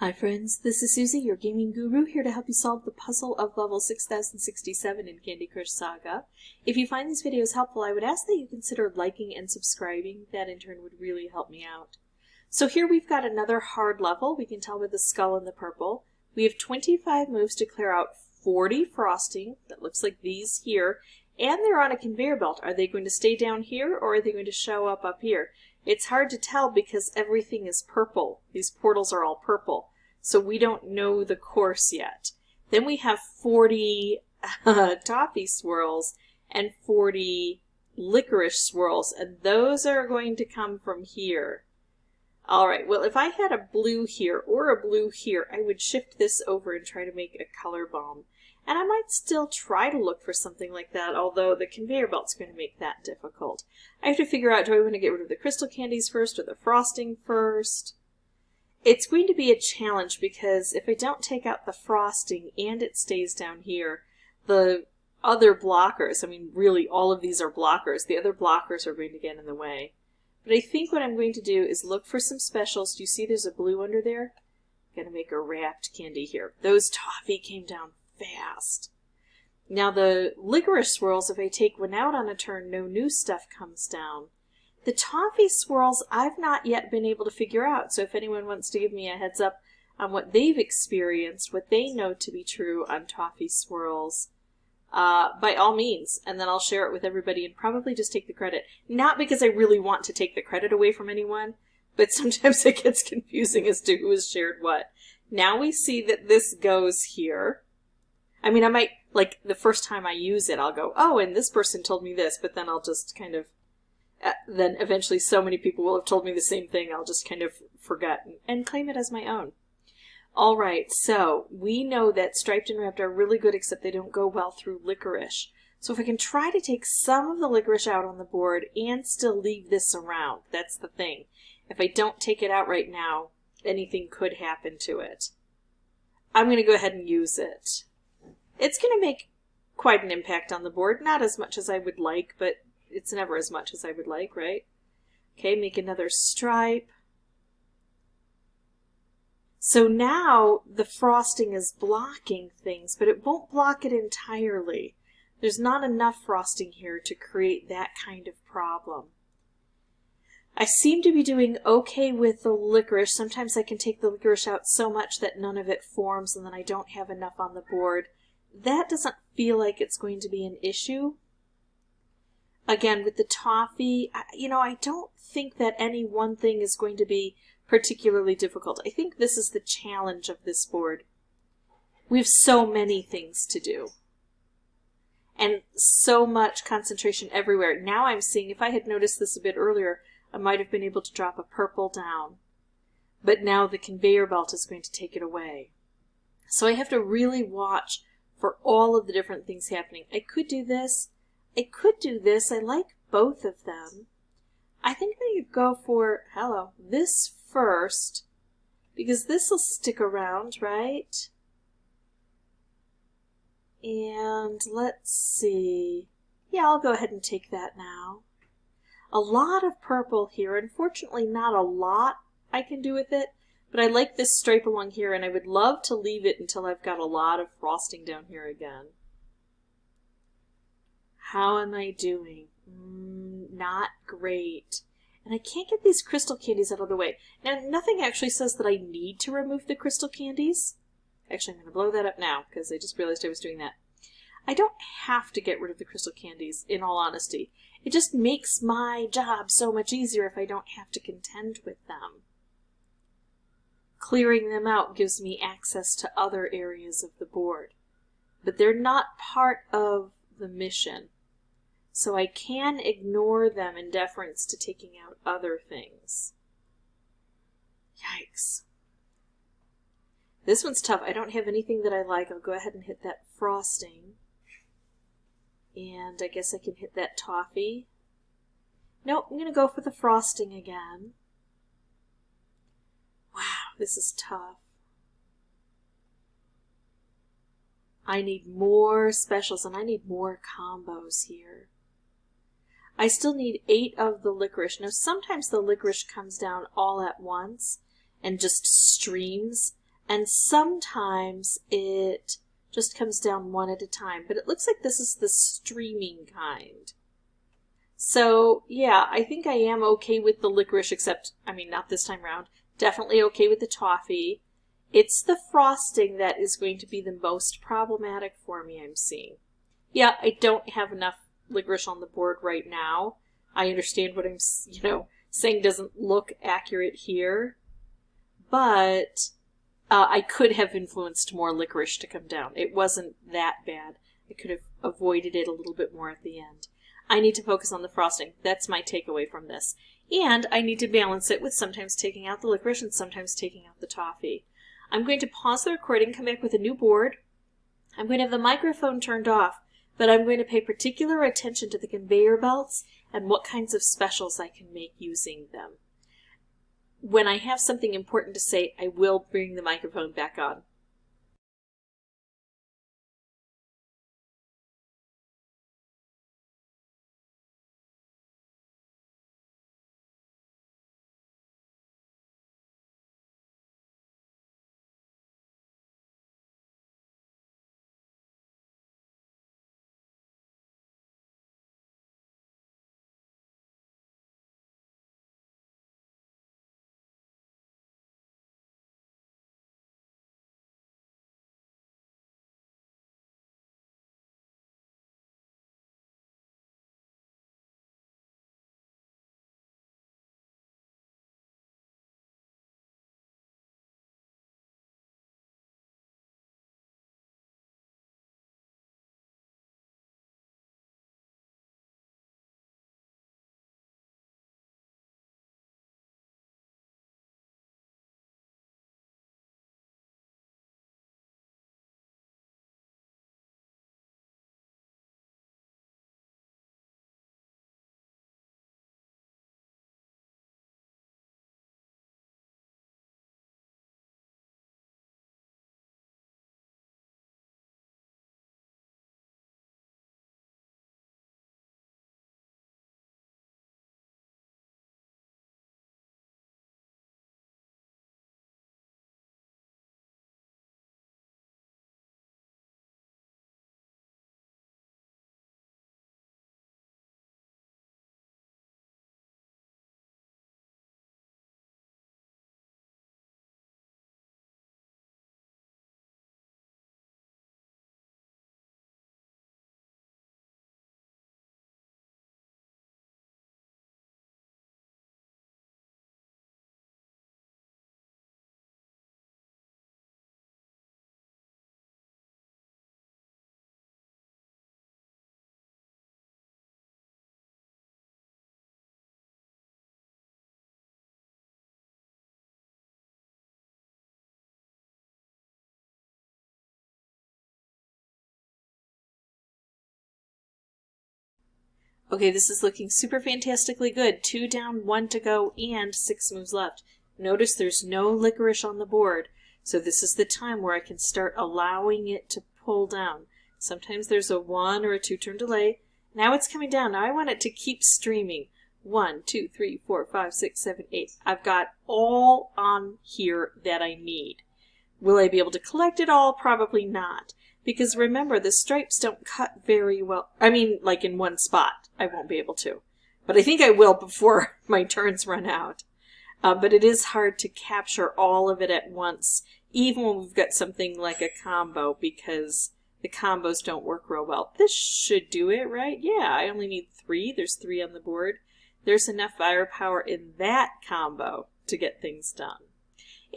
Hi friends, this is Suzy, your gaming guru, here to help you solve the puzzle of level 6067 in Candy Crush Saga. If you find these videos helpful, I would ask that you consider liking and subscribing. That in turn would really help me out. So here we've got another hard level. We can tell with the skull and the purple. We have 25 moves to clear out 40 frosting, that looks like these here, and they're on a conveyor belt. Are they going to stay down here or are they going to show up here? It's hard to tell because everything is purple. These portals are all purple. So we don't know the course yet. Then we have 40 toffee swirls and 40 licorice swirls, and those are going to come from here. Alright, well if I had a blue here or a blue here, I would shift this over and try to make a color bomb. And I might still try to look for something like that, although the conveyor belt's going to make that difficult. I have to figure out, do I want to get rid of the crystal candies first or the frosting first? It's going to be a challenge because if I don't take out the frosting and it stays down here, the other blockers, I mean really all of these are blockers, the other blockers are going to get in the way. But I think what I'm going to do is look for some specials. Do you see there's a blue under there? I'm going to make a wrapped candy here. Those toffee came down fast. Now the licorice swirls, if I take one out on a turn, no new stuff comes down. The toffee swirls I've not yet been able to figure out, so if anyone wants to give me a heads up on what they've experienced, what they know to be true on toffee swirls, by all means, and then I'll share it with everybody and probably just take the credit. Not because I really want to take the credit away from anyone, but sometimes it gets confusing as to who has shared what. Now we see that this goes here. I mean, I might, like, the first time I use it, I'll go, oh, and this person told me this, but then I'll just kind of, then eventually so many people will have told me the same thing, I'll just kind of forget and claim it as my own. Alright, so we know that striped and wrapped are really good, except they don't go well through licorice. So if I can try to take some of the licorice out on the board and still leave this around, that's the thing. If I don't take it out right now, anything could happen to it. I'm going to go ahead and use it. It's going to make quite an impact on the board, not as much as I would like, but it's never as much as I would like, right? Okay, make another stripe. So now the frosting is blocking things, but it won't block it entirely. There's not enough frosting here to create that kind of problem. I seem to be doing okay with the licorice. Sometimes I can take the licorice out so much that none of it forms and then I don't have enough on the board. That doesn't feel like it's going to be an issue. Again, with the toffee, I don't think that any one thing is going to be particularly difficult. I think this is the challenge of this board. We have so many things to do. And so much concentration everywhere. Now I'm seeing, if I had noticed this a bit earlier, I might have been able to drop a purple down. But now the conveyor belt is going to take it away. So I have to really watch for all of the different things happening. I could do this. I could do this. I like both of them. I think I'm going to go for, this first, because this will stick around, right? And let's see. Yeah, I'll go ahead and take that now. A lot of purple here. Unfortunately, not a lot I can do with it, but I like this stripe along here, and I would love to leave it until I've got a lot of frosting down here again. How am I doing? Not great. And I can't get these crystal candies out of the way. Now, nothing actually says that I need to remove the crystal candies. Actually, I'm going to blow that up now, because I just realized I was doing that. I don't have to get rid of the crystal candies, in all honesty. It just makes my job so much easier if I don't have to contend with them. Clearing them out gives me access to other areas of the board. But they're not part of the mission. So I can ignore them in deference to taking out other things. Yikes. This one's tough. I don't have anything that I like. I'll go ahead and hit that frosting. And I guess I can hit that toffee. Nope, I'm going to go for the frosting again. Wow, this is tough. I need more specials and I need more combos here. I still need 8 of the licorice. Now sometimes the licorice comes down all at once and just streams, and sometimes it just comes down one at a time, but it looks like this is the streaming kind. So yeah, I think I am okay with the licorice, except, I mean, not this time around. Definitely okay with the toffee. It's the frosting that is going to be the most problematic for me, I'm seeing. Yeah, I don't have enough licorice on the board right now. I understand what I'm, saying doesn't look accurate here, but I could have influenced more licorice to come down. It wasn't that bad. I could have avoided it a little bit more at the end. I need to focus on the frosting. That's my takeaway from this. And I need to balance it with sometimes taking out the licorice and sometimes taking out the toffee. I'm going to pause the recording, come back with a new board. I'm going to have the microphone turned off, but I'm going to pay particular attention to the conveyor belts and what kinds of specials I can make using them. When I have something important to say, I will bring the microphone back on. Okay, this is looking super fantastically good. 2 down, 1 to go, and 6 moves left. Notice there's no licorice on the board, so this is the time where I can start allowing it to pull down. Sometimes there's a 1 or a 2 turn delay. Now it's coming down. Now I want it to keep streaming. 1, 2, 3, 4, 5, 6, 7, 8. I've got all on here that I need. Will I be able to collect it all? Probably not. Because remember, the stripes don't cut very well. I mean, like in one spot. I won't be able to. But I think I will before my turns run out. But it is hard to capture all of it at once, even when we've got something like a combo, because the combos don't work real well. This should do it, right? Yeah, I only need 3. There's 3 on the board. There's enough firepower in that combo to get things done.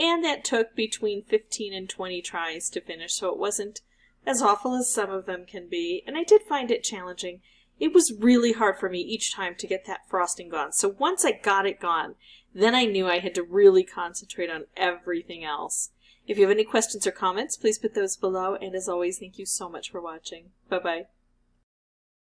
And that took between 15 and 20 tries to finish, so it wasn't as awful as some of them can be. And I did find it challenging. It was really hard for me each time to get that frosting gone. So once I got it gone, then I knew I had to really concentrate on everything else. If you have any questions or comments, please put those below. And as always, thank you so much for watching. Bye-bye.